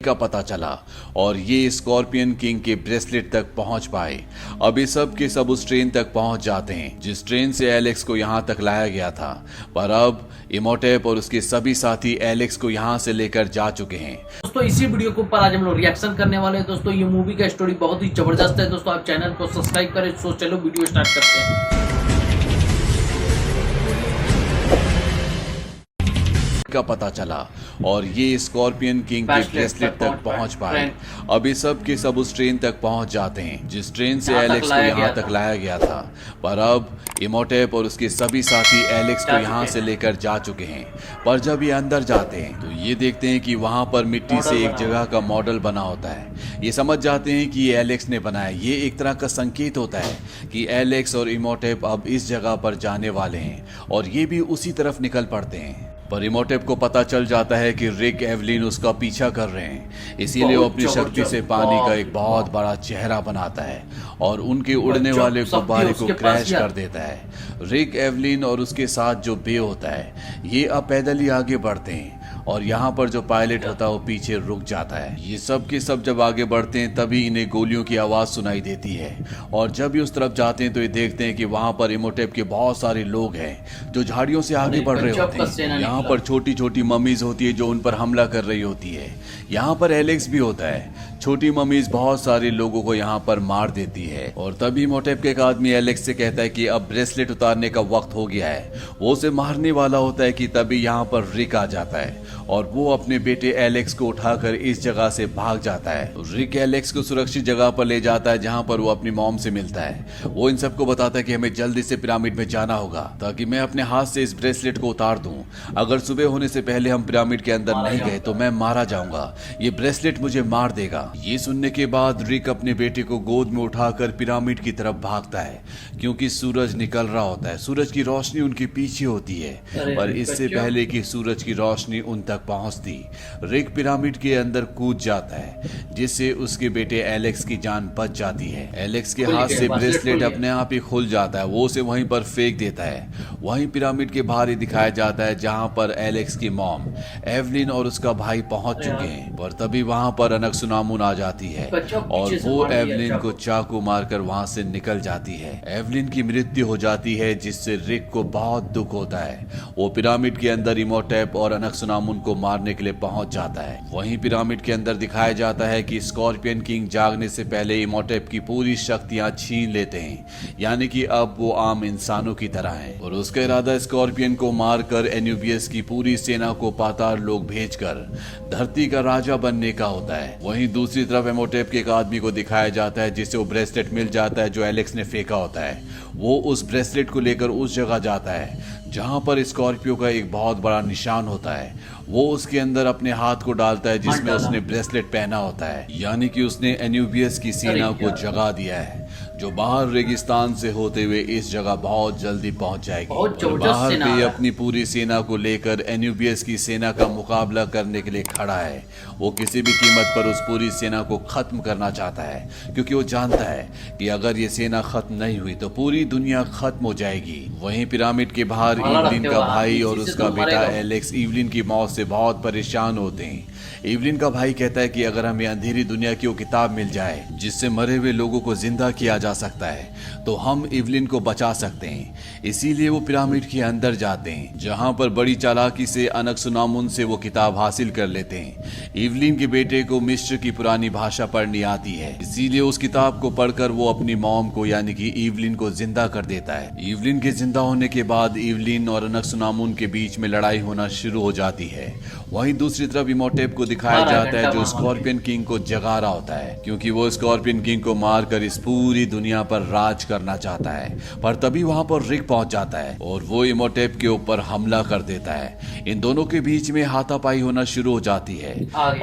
का पता चला और ये स्कॉर्पियन किंग के ब्रेसलेट तक पहुंच पाए। अब ये सब के सब उस ट्रेन तक पहुंच जाते हैं जिस ट्रेन से एलेक्स को यहां तक लाया गया था। पर अब इमोटेप और उसके सभी साथी एलेक्स को यहां से लेकर जा चुके हैं। दोस्तों इसी वीडियो के ऊपर आज हम लोग रिएक्शन करने वाले हैं। दोस्तों ये मूवी का स्टोरी बहुत ही जबरदस्त है। दोस्तों आप चैनल को सब्सक्राइब करें। सो चलो वीडियो स्टार्ट करते हैं। का पता चला और ये स्कॉर्पियन किंग के ब्रेसलेट तक पहुंच पाए। अब ये सब के सब उस ट्रेन तक पहुंच जाते हैं जिस ट्रेन से एलेक्स को यहां तक लाया गया था। पर अब इमोटेप और उसके सभी साथी एलेक्स को यहां से लेकर जा चुके हैं। पर जब ये अंदर जाते हैं तो ये देखते हैं कि वहां पर मिट्टी से एक जगह का मॉडल बना होता है। ये समझ जाते हैं कि ये एलेक्स ने बनाया। ये एक तरह का संकेत होता है कि एलेक्स और इमोटेप अब इस जगह पर जाने वाले हैं और ये भी उसी तरफ निकल पड़ते हैं। पर इमोटेप को पता चल जाता है कि रिक एवलिन उसका पीछा कर रहे हैं, इसीलिए वो अपनी शक्ति से पानी का एक बहुत बड़ा चेहरा बनाता है और उनके उड़ने वाले गुब्बारे को क्रैश कर देता है। रिक एवलिन और उसके साथ जो बे होता है ये अब पैदल ही आगे बढ़ते हैं और यहाँ पर जो पायलट होता है वो पीछे रुक जाता है। ये सब के सब जब आगे बढ़ते हैं तभी इन्हें गोलियों की आवाज सुनाई देती है और जब ये उस तरफ जाते हैं तो ये देखते हैं कि वहां पर इमोटेप के बहुत सारे लोग हैं जो झाड़ियों से आगे बढ़ रहे होते हैं। यहाँ पर छोटी छोटी मम्मीज होती है जो उन पर हमला कर रही होती है। यहाँ पर एलेक्स भी होता है। छोटी मम्मीज बहुत सारे लोगों को यहाँ पर मार देती है और तभी इमोटेप के एक आदमी एलेक्स से कहता है कि अब ब्रेसलेट उतारने का वक्त हो गया है। वो उसे मारने वाला होता है कि तभी यहाँ पर रिक आ जाता है और वो अपने बेटे एलेक्स को उठाकर इस जगह से भाग जाता है। रिक एलेक्स को सुरक्षित जगह पर ले जाता है जहां पर वो अपनी मॉम से मिलता है। वो इन सबको बताता है कि हमें जल्दी से पिरामिड में जाना होगा ताकि मैं अपने हाथ से इस ब्रेसलेट को उतार दूं। अगर सुबह होने से पहले हम पिरामिड के अंदर नहीं गए तो मैं मारा जाऊंगा। ये ब्रेसलेट मुझे मार देगा। ये सुनने के बाद रिक अपने बेटे को गोद में उठाकर पिरामिड की तरफ भागता है क्योंकि सूरज निकल रहा होता है। सूरज की रोशनी उनके पीछे होती है पर इससे पहले कि सूरज की रोशनी उन तक पहुंचती रिक पिरामिड के अंदर कूद जाता है जिससे उसके बेटे एलेक्स की जान बच जाती है। एलेक्स के हाथ से ब्रेसलेट अपने आप ही खुल जाता है। वो उसे वहीं पर फेंक देता है। वहीं पिरामिड के बाहर ही दिखाया जाता है जहां पर एलेक्स की मॉम एवलिन और उसका भाई पहुंच चुके हैं। पर तभी वहां पर अनकसुनामुन आ जाती है और वो एवलिन को चाकू मारकर वहां से निकल जाती है। एवलिन की मृत्यु हो जाती है जिससे रिक को बहुत दुख होता है। वो पिरामिड के अंदर इमोटेप और अनकसुनामुन को मारने के लिए पहुंच जाता है। वहीं पिरामिड के अंदर दिखाया जाता है कि स्कॉर्पियन किंग जागने से पहले इमोटेप की पूरी शक्तियां छीन लेते हैं, यानी कि अब वो आम इंसानों की तरह है और उसका इरादा स्कॉर्पियन को मारकर एन्यूबियस की पूरी सेना को पाताल लोक भेजकर धरती का राजा बनने का होता है। वहीं दूसरी तरफ इमोटेप के एक आदमी को दिखाया जाता है जिसे वो ब्रेसलेट मिल जाता है जो एलेक्स ने फेंका होता है। वो उस ब्रेसलेट को लेकर उस जगह जाता है जहां पर स्कॉर्पियो का एक बहुत बड़ा निशान होता है। वो उसके अंदर अपने हाथ को डालता है जिसमें उसने ब्रेसलेट पहना होता है, यानी कि उसने एन्यूबियस की सेना को जगा दिया है जो बाहर रेगिस्तान से होते हुए इस जगह बहुत जल्दी पहुंच जाएगी। और बाहर भी अपनी पूरी सेना को लेकर एन्यूबियस की सेना का मुकाबला करने के लिए खड़ा है। वो किसी भी कीमत पर उस पूरी सेना को खत्म करना चाहता है क्योंकि वो जानता है कि अगर ये सेना खत्म नहीं हुई तो पूरी दुनिया खत्म हो जाएगी। वहीं पिरामिड के बाहर इवलिन का भाई और उसका बेटा एलेक्स इवलिन की मौत से बहुत परेशान होते हैं। इवलिन का भाई कहता है कि अगर हमें अंधेरी दुनिया की वो किताब मिल जाए जिससे मरे हुए लोगों को जिंदा किया जा सकता है तो हम इवलिन को बचा सकते हैं। इसीलिए वो पिरामिड के अंदर जाते हैं जहां पर बड़ी चालाकी से अनकसुनामुन से वो किताब हासिल कर लेते हैं। इवलिन के बेटे को मिस्र की पुरानी भाषा पढ़नी आती है, इसीलिए उस किताब को पढ़कर वो अपनी मॉम को यानी कि इवलिन को जिंदा कर देता है। इवलिन के जिंदा होने के बाद इवलिन और अनकसुनामुन के बीच में लड़ाई होना शुरू हो जाती है। वहीं दूसरी तरफ इमोटेप को दिखाया जाता है जो स्कॉर्पियन किंग को जगा रहा होता है क्योंकि वो स्कॉर्पियन किंग को मारकर इस पूरी दुनिया पर राज करना चाहता है। पर तभी वहां पर रिक पहुंच जाता है और वो इमोटेप के ऊपर हमला कर देता है। इन दोनों के बीच में हाथापाई होना शुरू हो जाती है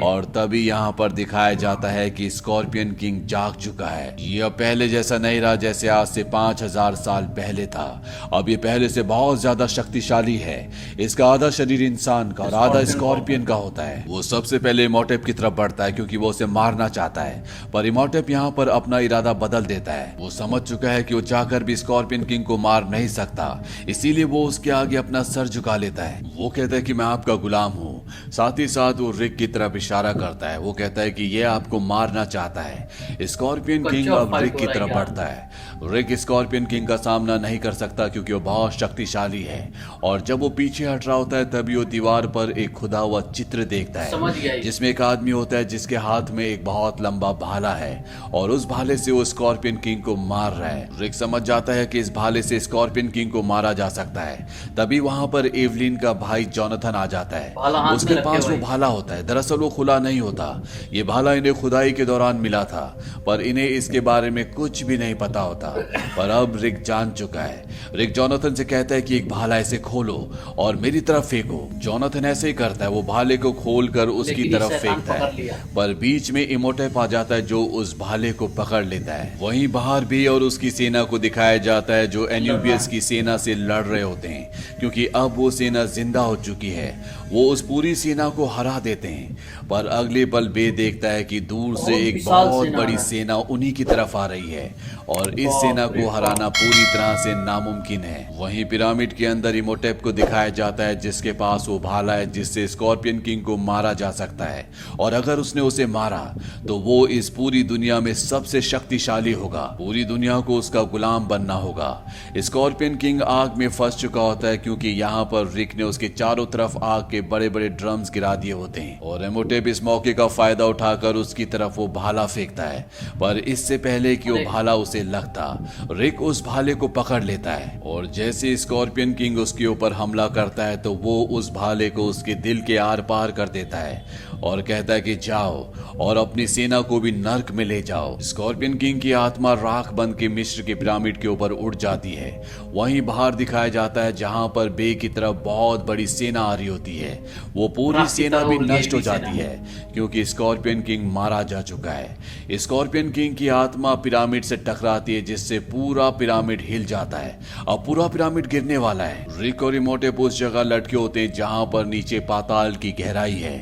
और तभी यहाँ पर दिखाया जाता है कि स्कॉर्पियन किंग जाग चुका है। ये पहले जैसा नहीं रहा जैसे आज से 5000 साल पहले था। अब ये पहले से बहुत ज्यादा शक्तिशाली है। इसका आधा शरीर इंसान का और आधा स्कॉर्पियन का होता है। वो सबसे पहले इमोटेप की तरफ बढ़ता है क्योंकि वो उसे मारना चाहता है पर इमोटेप यहाँ पर अपना इरादा बदल देता है। वो समझ चुका है कि वो चाहकर भी स्कॉर्पियन किंग को मार नहीं सकता, इसीलिए वो उसके आगे अपना सर झुका लेता है। वो कहता है कि मैं आपका गुलाम हूँ साथ ही साथ वो रिक की तरफ इशारा करता है। वो कहता है कि ये आपको मारना चाहता है। स्कॉर्पियन किंग अब रिक की तरफ बढ़ता है। रिक स्कॉर्पियन किंग का सामना नहीं कर सकता क्योंकि वो बहुत शक्तिशाली है, और जब वो पीछे हट रहा होता है तभी वो दीवार पर एक खुदा हुआ चित्र देखता है जिसमें एक आदमी होता है जिसके हाथ में एक बहुत लंबा भाला है, और उस भाले से वो स्कॉर्पियन किंग को मार रहा है। रिक समझ जाता है कि इस भाले से स्कॉर्पियन किंग को मारा जा सकता है। तभी वहां पर एवलिन का भाई जोनाथन आ जाता है। उसके पास वो भाला होता है। दरअसल वो खुला नहीं होता, ये भाला इन्हें खुदाई के दौरान मिला था, पर इन्हें इसके बारे में कुछ भी नहीं पता होता। पर अब रिक जान चुका है। रिक जोनाथन से कहता है कि एक भाला ऐसे खोलो और मेरी तरफ फेंको। जोनाथन ऐसे ही करता है, वो भाले को खोलकर उसकी तरफ फेंकता है, पर बीच में इमोटेप आ जाता है जो उस भाले को पकड़ लेता है। वहीं बाहर भी और उसकी सेना को दिखाया जाता है जो एन्यूबियस की सेना से लड़ रहे होते हैं, क्योंकि अब वो सेना जिंदा हो चुकी है। वो उस पूरी सेना को हरा देते हैं, पर अगले पल बे देखता है कि दूर से एक बहुत बड़ी सेना उन्हीं की तरफ आ रही है, और इस सेना को हराना पूरी तरह से नामुमकिन है। वहीं पिरामिड के अंदर इमोटेप को दिखाया जाता है जिसके पास वो भाला है जिससे स्कॉर्पियन किंग को मारा जा सकता है, और अगर उसने उसे मारा तो वो इस पूरी दुनिया में सबसे शक्तिशाली होगा। पूरी दुनिया को उसका गुलाम बनना होगा। स्कॉर्पियन किंग आग में फंस चुका होता है क्योंकि यहाँ पर रिक ने उसके चारों तरफ आग के बड़े बड़े ड्रम्स गिरा दिए होते हैं, और इमोटेप इस मौके का फायदा उठाकर उसकी तरफ वो भाला फेंकता है, पर इससे पहले कि वो भाला उसे लगता, रिक उस भाले को पकड़ लेता है, और जैसे स्कॉर्पियन किंग उसके ऊपर हमला करता है तो वो उस भाले को उसके दिल के आर पार कर देता है और कहता है कि जाओ और अपनी सेना को भी नर्क में ले जाओ। स्कॉर्पियन किंग की आत्मा राख बन के मिस्र के पिरामिड के ऊपर उड़ जाती है। वहीं बाहर दिखाया जाता है जहां पर बे की तरफ बहुत बड़ी सेना आ रही होती है। वो पूरी सेना भी नष्ट हो जाती है क्योंकि स्कॉर्पियन किंग मारा जा चुका है। स्कॉर्पियन किंग की आत्मा पिरामिड से टकराती है जिससे पूरा पिरामिड हिल जाता है। अब पूरा पिरामिड गिरने वाला है। रिक और इमोटेप उस जगह लटके होते हैं जहां पर नीचे पाताल की गहराई है।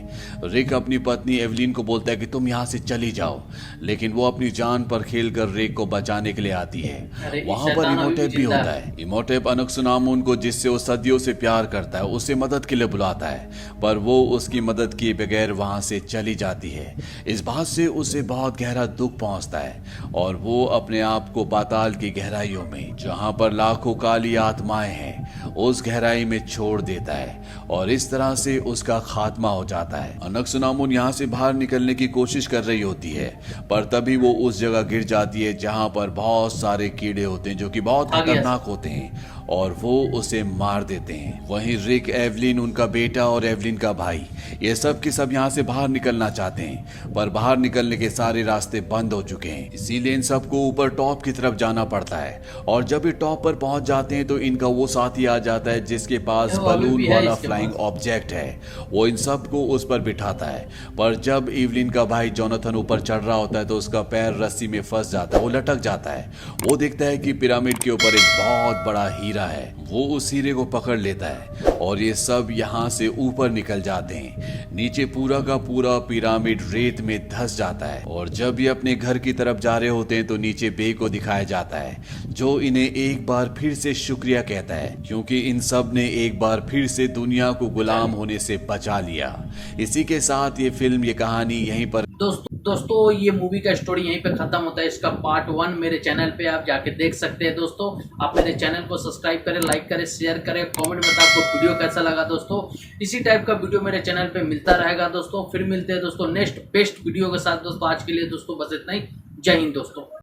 रिक अपनी पत्नी एवलिन को बोलता है कि तुम यहाँ से चली जाओ, लेकिन वो अपनी जान पर खेलकर रिक को बचाने के लिए आती है। वहां पर इमोटेप भी होता है। इमोटेप अनक्सुनामुन को, जिससे वो सदियों से प्यार करता है, उसे मदद के लिए बुलाता है, पर वो उसकी मदद किए बगैर वहां से चली जाती है। इस बात से उसे बहुत गहरा दुख पहुंचता है और वो अपने आप को पाताल की गहराइयों में, जहां पर लाखों काली आत्माएं हैं, उस गहराई में छोड़ देता है, और इस तरह से उसका खात्मा हो जाता है। अनक्सुनामुन यहाँ से बाहर निकलने की कोशिश कर रही होती है, पर तभी वो उस जगह गिर जाती है जहां पर बहुत सारे कीड़े होते हैं जो कि बहुत खतरनाक होते हैं, और वो उसे मार देते हैं। वहीं रिक, एवलिन, उनका बेटा और एवलिन का भाई, ये सब के सब यहाँ से बाहर निकलना चाहते हैं, पर बाहर निकलने के सारे रास्ते बंद हो चुके हैं। इसीलिए इन सबको ऊपर टॉप की तरफ जाना पड़ता है, और जब ये टॉप पर पहुंच जाते हैं तो इनका वो साथी आ जाता है जिसके पास बलून वाला फ्लाइंग ऑब्जेक्ट है। वो इन सबको उस पर बिठाता है, पर जब एवलिन का भाई जोनाथन ऊपर चढ़ रहा होता है तो उसका पैर रस्सी में फंस जाता है, वो लटक जाता है। वो देखता है कि पिरामिड के ऊपर एक बहुत बड़ा हीरा है। वो उस हीरे को पकड़ लेता है और ये सब यहाँ से ऊपर निकल जाते हैं। नीचे पूरा का पूरा पिरामिड रेत में धंस जाता है, और जब ये अपने घर की तरफ जा रहे होते हैं तो नीचे बे को दिखाया जाता है जो इन्हें एक बार फिर से शुक्रिया कहता है क्योंकि इन सब ने एक बार फिर से दुनिया को गुलाम होने से बचा लिया। इसी के साथ ये फिल्म, ये कहानी यहीं पर दोस्तों ये मूवी का स्टोरी यहीं पे खत्म होता है। इसका पार्ट 1 मेरे चैनल पे आप जाके देख सकते हैं। दोस्तों आप मेरे चैनल को सब्सक्राइब करें, लाइक करें, शेयर करें, कमेंट में आपको वीडियो कैसा लगा। दोस्तों इसी टाइप का वीडियो मेरे चैनल पे मिलता रहेगा। दोस्तों फिर मिलते हैं दोस्तों नेक्स्ट बेस्ट वीडियो के साथ। दोस्तों आज के लिए दोस्तों बस इतना ही। जय हिंद दोस्तों।